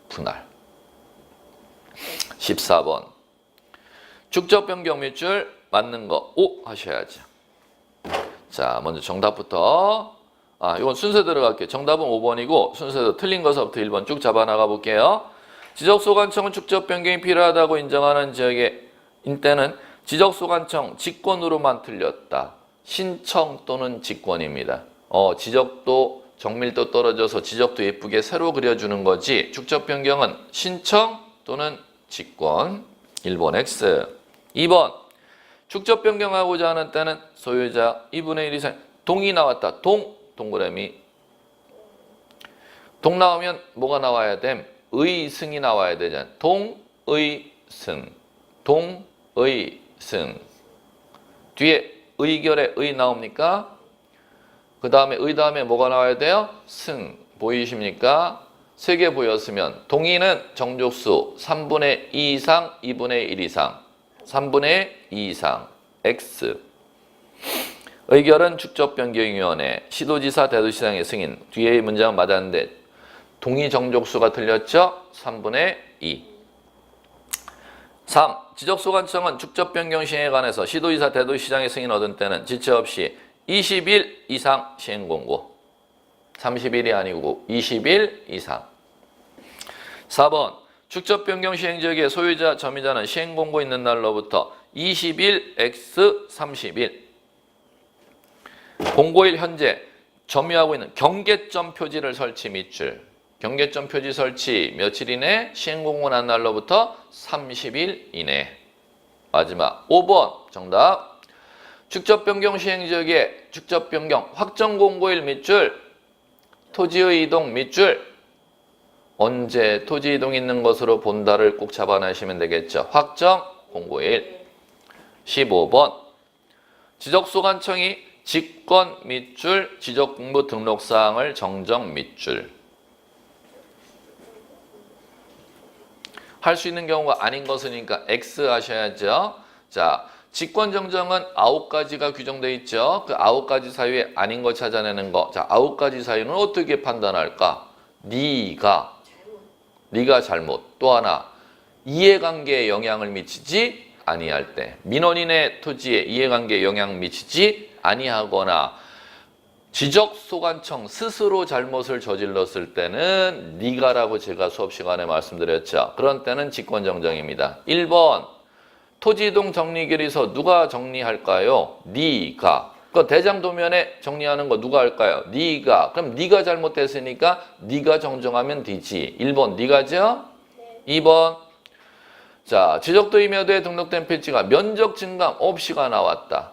분할. 14번 축적 변경 밑줄 맞는 거 O 하셔야죠. 자, 먼저 정답부터. 이건 순서대로 갈게요. 정답은 5번이고 순서대로 틀린 것부터 1번 쭉 잡아 나가 볼게요. 지적소관청은 축적 변경이 필요하다고 인정하는 지역의 때는 지적소관청 직권으로만 틀렸다. 신청 또는 직권입니다. 지적도 정밀도 떨어져서 지적도 예쁘게 새로 그려주는 거지 축적 변경은 신청 또는 직권. 1번 X. 2번 축적 변경하고자 하는 때는 소유자 2분의 1 이상 동이 나왔다. 동그라미. 동 나오면 뭐가 나와야 됨? 의승이 나와야 되잖아. 동의승. 동의승. 뒤에 의결에 의 나옵니까? 그 다음에 의 다음에 뭐가 나와야 돼요? 승. 보이십니까? 3개 보였으면 동의는 정족수 3분의 2 이상, 2분의 1 이상. 3분의 2 이상. X. 의결은 축적변경위원회. 시도지사, 대도시장의 승인. 뒤에 문장 맞았는데 동의 정족수가 틀렸죠? 3분의 2. 3. 지적소관청은 축적변경 시행에 관해서 시도지사, 대도시장의 승인 얻은 때는 지체 없이 20일 이상 시행공고. 30일이 아니고 20일 이상. 4번 축적변경 시행지역의 소유자, 점유자는 시행공고 있는 날로부터 20일 x 30일 공고일 현재 점유하고 있는 경계점 표지를 설치 밑줄. 경계점 표지 설치 며칠 이내? 시행공고 난 날로부터 30일 이내. 마지막 5번 정답. 축적변경 시행지역의 축적변경 확정공고일 밑줄 토지의 이동 밑줄 언제 토지 이동 있는 것으로 본다를 꼭 잡아내시면 되겠죠. 확정공고일. 15번 지적소관청이 직권 밑줄 지적공부 등록사항을 정정 밑줄 할 수 있는 경우가 아닌 것이니까 X 하셔야죠. 자, 직권 정정은 9가지가 규정되어 있죠. 그 9가지 사유에 아닌 거 찾아내는 거. 자, 9가지 사유는 어떻게 판단할까? 네가 잘못. 또 하나, 이해관계에 영향을 미치지 아니할 때. 민원인의 토지에 이해관계에 영향을 미치지 아니하거나 지적소관청 스스로 잘못을 저질렀을 때는 네가라고 제가 수업 시간에 말씀드렸죠. 그런 때는 직권정정입니다. 1번 토지이동 정리결의서 누가 정리할까요? 네가. 그 대장도면에 정리하는 거 누가 할까요? 네가. 그럼 네가 잘못됐으니까 네가 정정하면 되지. 1번 네가죠? 2번 자, 지적도의묘도에 등록된 필지가 면적 증감 없이가 나왔다.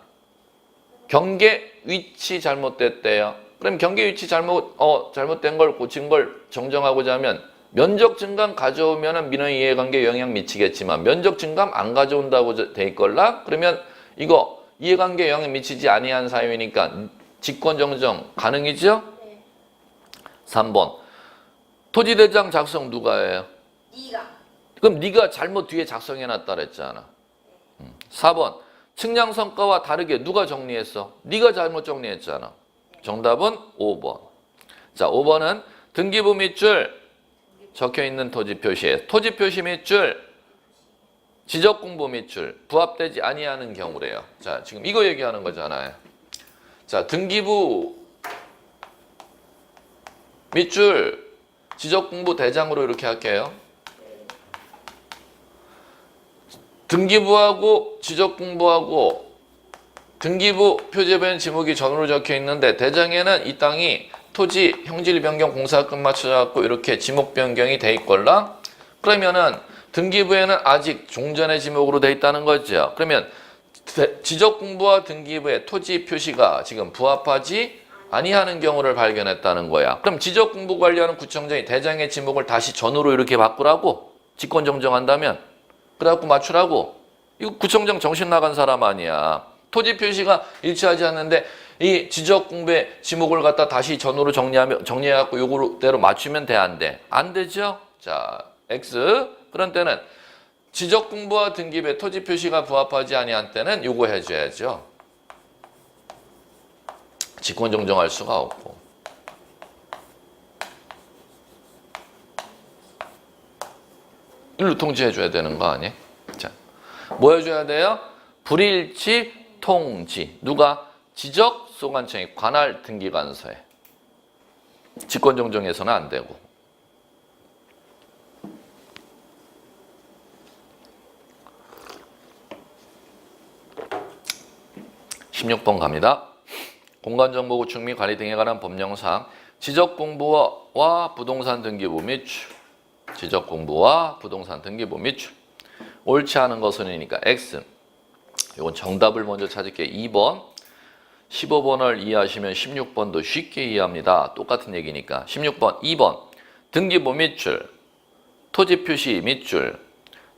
경계 위치 잘못됐대요. 그럼 경계 위치 잘못된 걸 고친 걸 정정하고자 하면 면적 증감 가져오면은 민원 이해관계에 영향 미치겠지만 면적 증감 안 가져온다고 돼 있걸라? 그러면 이거 이해관계에 영향 미치지 아니한 사유니까 직권 정정 가능이죠? 네. 3번 토지대장 작성 누가 해요? 네가. 그럼 네가 잘못 뒤에 작성해놨다 그랬잖아. 4번 측량성가와 다르게 누가 정리했어? 네가 잘못 정리했잖아. 정답은 5번. 자, 5번은 등기부 밑줄 적혀있는 토지 표시에 토지 표시 밑줄 지적공부 밑줄 부합되지 아니하는 경우래요. 자, 지금 이거 얘기하는 거잖아요. 자, 등기부 밑줄 지적공부 대장으로 이렇게 할게요. 등기부하고 지적공부하고 등기부 표제변 지목이 전으로 적혀 있는데 대장에는 이 땅이 토지 형질 변경 공사금 맞춰갖고 이렇게 지목 변경이 돼 있걸라? 그러면은 등기부에는 아직 종전의 지목으로 돼 있다는 거죠. 그러면 지적공부와 등기부의 토지 표시가 지금 부합하지 아니하는 경우를 발견했다는 거야. 그럼 지적공부 관리하는 구청장이 대장의 지목을 다시 전으로 이렇게 바꾸라고? 직권 정정한다면? 그래갖고 맞추라고? 이거 구청장 정신 나간 사람 아니야. 토지 표시가 일치하지 않는데 이 지적공부의 지목을 갖다 다시 전으로 정리해갖고 요거대로 맞추면 돼, 안 돼? 안 되죠? 자, X. 그런 때는 지적공부와 등기부의 토지 표시가 부합하지 아니한 때는 요거 해줘야죠. 직권 정정할 수가 없고. 일로 통지해줘야 되는 거 아니에요? 자, 뭐 해줘야 돼요? 불일치 통지. 누가? 지적소관청이 관할 등기관서에. 직권정정해서는 안 되고. 16번 갑니다. 공간정보 구축 및 관리 등에 관한 법령상 지적공부와 부동산 등기부 미출, 지적공부와 부동산 등기부 미출. 옳지 않은 것은이니까 X. 이건 정답을 먼저 찾을게요. 2번. 15번을 이해하시면 16번도 쉽게 이해합니다. 똑같은 얘기니까. 16번, 2번. 등기부 밑줄, 토지표시 밑줄,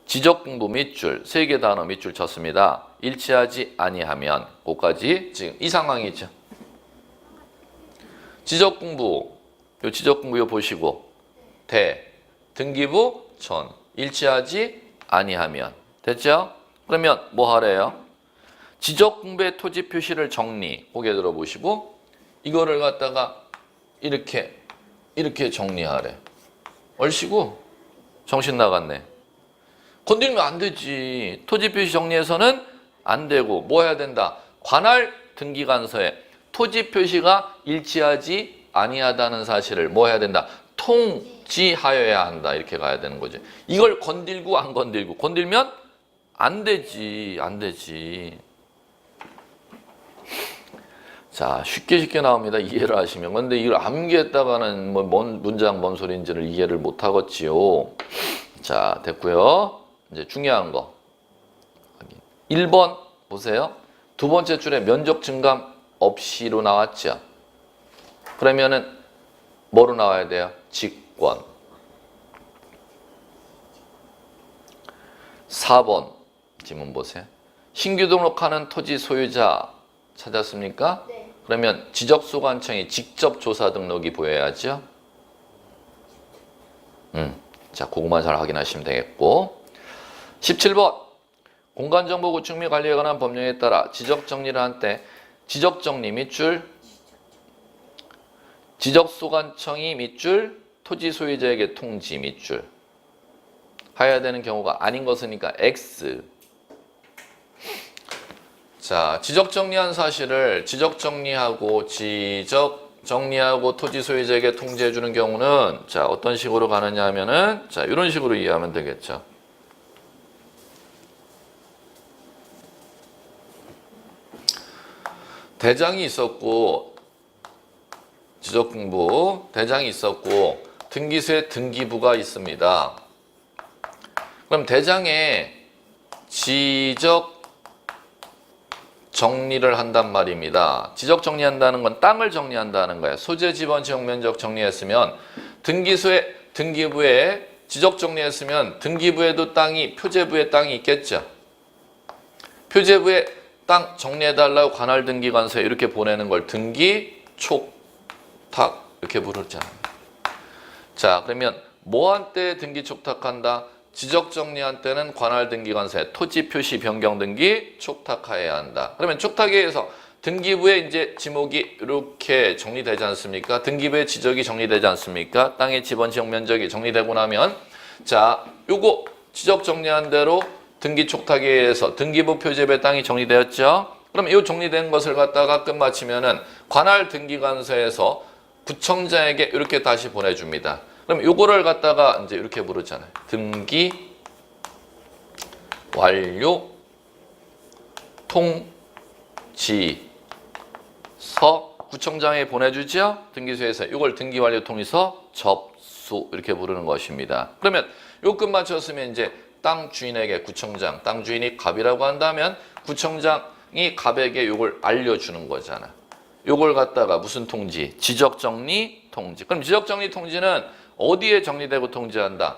지적공부 밑줄, 세 개 단어 밑줄 쳤습니다. 일치하지 아니하면, 그까지 지금 이 상황이죠. 지적공부, 요 지적공부 요 보시고, 등기부 전, 일치하지 아니하면. 됐죠? 그러면 뭐 하래요? 지적공부의 토지 표시를 정리, 고개 들어보시고 이거를 갖다가 이렇게 정리하래. 얼씨구 정신 나갔네. 건들면 안 되지. 토지 표시 정리해서는 안 되고 뭐 해야 된다? 관할 등기관서에 토지 표시가 일치하지 아니하다는 사실을 뭐 해야 된다? 통지하여야 한다. 이렇게 가야 되는 거지. 이걸 건들고 안 건들고 건들면 안 되지. 안 되지. 자, 쉽게 나옵니다. 이해를 하시면. 근데 이걸 암기했다가는 뭔 문장 뭔 소리인지를 이해를 못 하겠지요. 자, 됐고요. 이제 중요한 거. 1번 보세요. 두 번째 줄에 면적 증감 없이로 나왔죠. 그러면은 뭐로 나와야 돼요? 직권. 4번 지문 보세요. 신규 등록하는 토지 소유자 찾았습니까? 네. 그러면 지적소관청이 직접 조사 등록이 보여야죠. 자, 그것만 잘 확인하시면 되겠고. 17번. 공간정보 구축 및 관리에 관한 법령에 따라 지적정리를 한 때 지적정리 밑줄, 지적소관청이 밑줄, 토지 소유자에게 통지 밑줄 해야 되는 경우가 아닌 것이니까 X. 자, 지적정리한 사실을 지적정리하고 토지 소유자에게 통지해 주는 경우는 자, 어떤 식으로 가느냐 하면은 자, 이런 식으로 이해하면 되겠죠. 대장이 있었고 지적공부 대장이 있었고 등기소에 등기부가 있습니다. 그럼 대장에 지적 정리를 한단 말입니다. 지적 정리한다는 건 땅을 정리한다는 거예요. 소재, 지번, 지역, 면적 정리했으면 등기소에 등기부에 지적 정리했으면 등기부에도 땅이 표제부에 땅이 있겠죠. 표제부에 땅 정리해달라고 관할 등기관서에 이렇게 보내는 걸 등기 촉탁 이렇게 부르잖아요. 자, 그러면 뭐한 때 등기 촉탁한다? 지적 정리한 때는 관할 등기관서에 토지 표시 변경 등기 촉탁하여야 한다. 그러면 촉탁에 의해서 등기부에 이제 지목이 이렇게 정리되지 않습니까? 등기부의 지적이 정리되지 않습니까? 땅의 지번 지역 면적이 정리되고 나면 자, 요거 지적 정리한 대로 등기 촉탁에 의해서 등기부 표제부의 땅이 정리되었죠? 그럼 이 정리된 것을 갖다가 끝마치면은 관할 등기관서에서 구청장에게 이렇게 다시 보내줍니다. 그럼 요거를 갖다가 이제 이렇게 부르잖아요. 등기 완료 통지서 구청장에 보내주죠. 등기소에서 이걸 등기 완료 통지서 접수 이렇게 부르는 것입니다. 그러면 요 끝 맞췄으면 이제 땅 주인에게 구청장, 땅 주인이 갑이라고 한다면 구청장이 갑에게 요걸 알려주는 거잖아. 요걸 갖다가 무슨 통지? 지적정리 통지. 그럼 지적정리 통지는 어디에 정리되고 통지한다?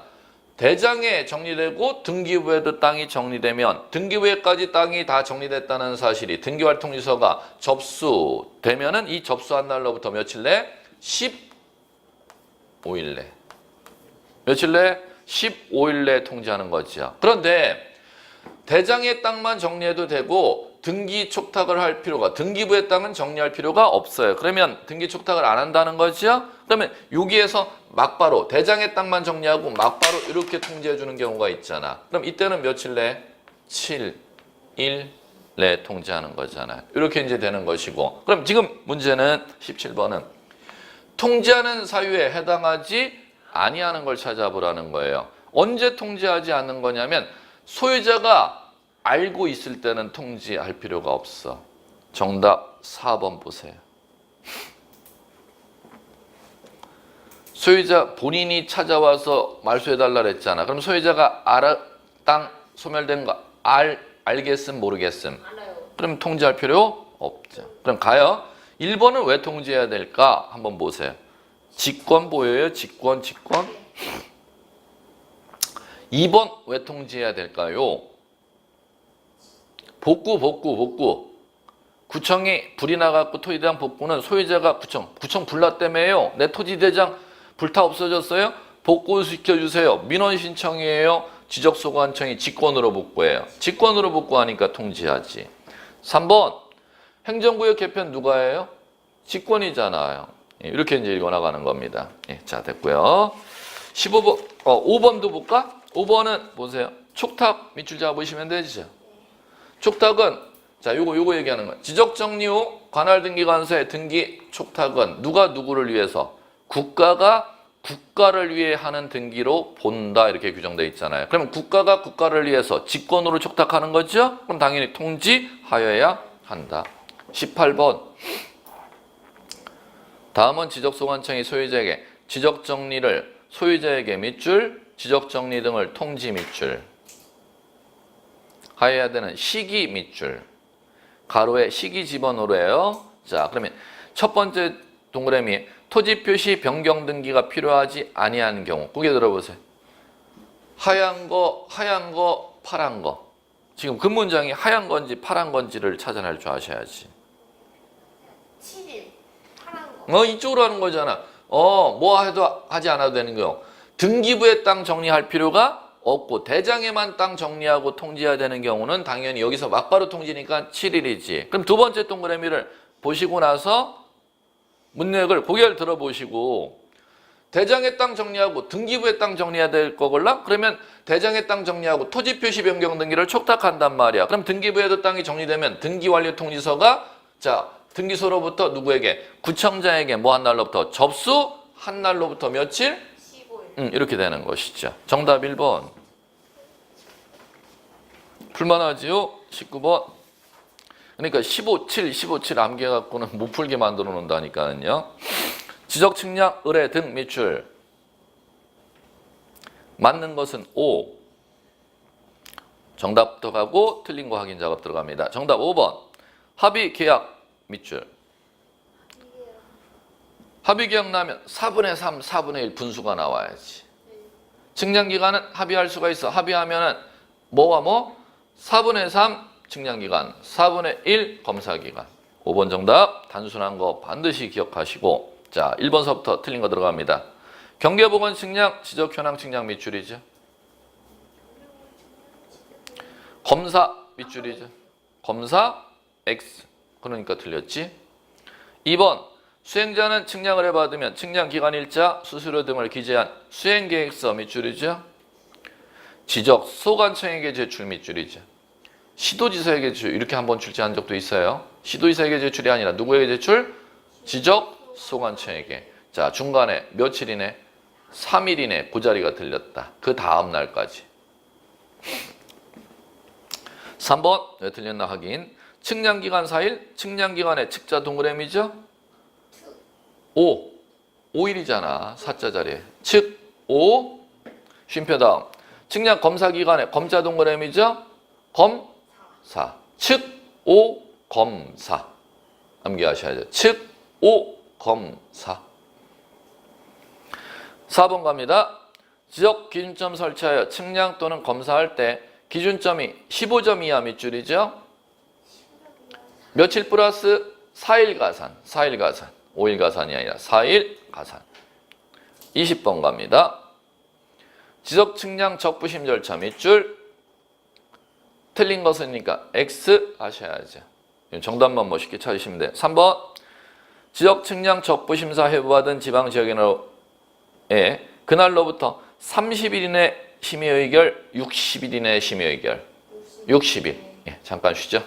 대장에 정리되고 등기부에도 땅이 정리되면 등기부에까지 땅이 다 정리됐다는 사실이 등기활통지서가 접수되면은 이 접수한 날로부터 며칠 내? 15일 내. 며칠 내? 15일 내에 통지하는 거죠. 그런데 대장의 땅만 정리해도 되고 등기 촉탁을 할 필요가 등기부의 땅은 정리할 필요가 없어요. 그러면 등기 촉탁을 안 한다는 거죠. 그러면 여기에서 막바로 대장의 땅만 정리하고 막바로 이렇게 통지해 주는 경우가 있잖아. 그럼 이때는 며칠 내? 7일 내에 통지하는 거잖아요. 이렇게 이제 되는 것이고. 그럼 지금 문제는 17번은 통지하는 사유에 해당하지 아니하는 걸 찾아보라는 거예요. 언제 통지하지 않는 거냐면 소유자가 알고 있을 때는 통지할 필요가 없어. 정답 4번 보세요. 소유자 본인이 찾아와서 말소해달라 그랬잖아. 그럼 소유자가 땅 소멸된 거 알겠음 모르겠음? 알아요. 그럼 통지할 필요 없죠. 그럼 가요. 1번은 왜 통지해야 될까? 한번 보세요. 직권 보여요? 직권. 2번 왜 통지해야 될까요? 복구. 구청이 불이 나갖고 토지대장 복구는 소유자가 구청 불났다며요. 내 토지대장 불타 없어졌어요? 복구시켜주세요. 민원 신청이에요. 지적소관청이 직권으로 복구해요. 직권으로 복구하니까 통지하지. 3번 행정구역 개편 누가 해요? 직권이잖아요. 이렇게 이제 읽어나가는 겁니다. 자, 됐고요. 15번, 5번도 볼까? 5번은 보세요. 촉탁 밑줄 잡으시면 되죠. 촉탁은 자, 요거 얘기하는 거예요. 지적정리 후 관할등기관서의 등기 촉탁은 누가 누구를 위해서? 국가가 국가를 위해 하는 등기로 본다 이렇게 규정되어 있잖아요. 그러면 국가가 국가를 위해서 직권으로 촉탁하는 거죠? 그럼 당연히 통지하여야 한다. 18번 다음은 지적소관청이 소유자에게 지적정리를 소유자에게 밑줄, 지적정리 등을 통지 밑줄 하여야 되는 시기 밑줄 가로에 시기 집어넣으래요. 자, 그러면 첫 번째 동그라미 토지 표시 변경 등기가 필요하지 아니한 경우 고개 들어보세요. 하얀 거, 파란 거. 지금 그 문장이 하얀 건지 파란 건지를 찾아낼 줄 아셔야지. 7일 파란 거. 이쪽으로 하는 거잖아. 뭐 해도 하지 않아도 되는 거요. 등기부에 땅 정리할 필요가 없고 대장에만 땅 정리하고 통지해야 되는 경우는 당연히 여기서 막바로 통지니까 7일이지. 그럼 두 번째 동그라미를 보시고 나서 문맥을 고개를 들어보시고 대장의 땅 정리하고 등기부의 땅 정리해야 될 거걸라? 그러면 대장의 땅 정리하고 토지 표시 변경 등기를 촉탁한단 말이야. 그럼 등기부에도 땅이 정리되면 등기완료 통지서가 자 등기소로부터 누구에게? 구청장에게 뭐 한 날로부터? 접수한 날로부터 며칠? 15일. 이렇게 되는 것이죠. 정답 1번. 풀만하지요? 19번. 그러니까 15.7 암기해갖고는 못 풀게 만들어 놓는다니까요. 지적 측량, 의뢰 등 밑줄. 맞는 것은 O. 정답부터 가고 틀린 거 확인 작업 들어갑니다. 정답 5번. 합의 계약 밑줄. 합의 계약 나면 4분의 3, 4분의 1 분수가 나와야지. 측량기간은 합의할 수가 있어. 합의하면은 뭐와 뭐? 4분의 3 측량기간, 4분의 1 검사기간. 5번 정답 단순한 거 반드시 기억하시고 자 1번서부터 틀린 거 들어갑니다. 경계보건 측량, 지적현황 측량 밑줄이죠. 검사 밑줄이죠. 검사 X. 그러니까 틀렸지. 2번 수행자는 측량을 해받으면 측량기간 일자, 수수료 등을 기재한 수행계획서 밑줄이죠. 지적 소관청에게 제출 밑줄이죠. 시도지사에게 제출 이렇게 한번 출제한 적도 있어요. 시도지사에게 제출이 아니라 누구에게 제출? 지적 소관청에게. 자 중간에 며칠 이내? 3일 이내 그 자리가 들렸다. 그 다음 날까지. 3번 왜 틀렸나 확인. 측량기간 4일, 측량기간의 측자 동그라미죠? 5일이잖아. 4자 자리에. 측 5, 쉼표 다음. 측량 검사기간의 검자 동그라미죠? 검사. 측 5, 검사. 암기하셔야죠. 측 5, 검사. 4번 갑니다. 지적 기준점 설치하여 측량 또는 검사할 때 기준점이 15점 이하 밑줄이죠? 며칠 플러스 4일 가산. 4일 가산. 5일 가산이 아니라 4일 가산. 20번 갑니다. 지적 측량 적부심 절차 밑줄. 틀린 것이니까 X 하셔야죠. 정답만 멋있게 찾으시면 돼요. 3번 지적 측량 적부심사 회부받은 지방지역인으로의 그날로부터 30일 이내 심의 의결, 60일 이내 심의 의결. 60일. 잠깐 쉬죠.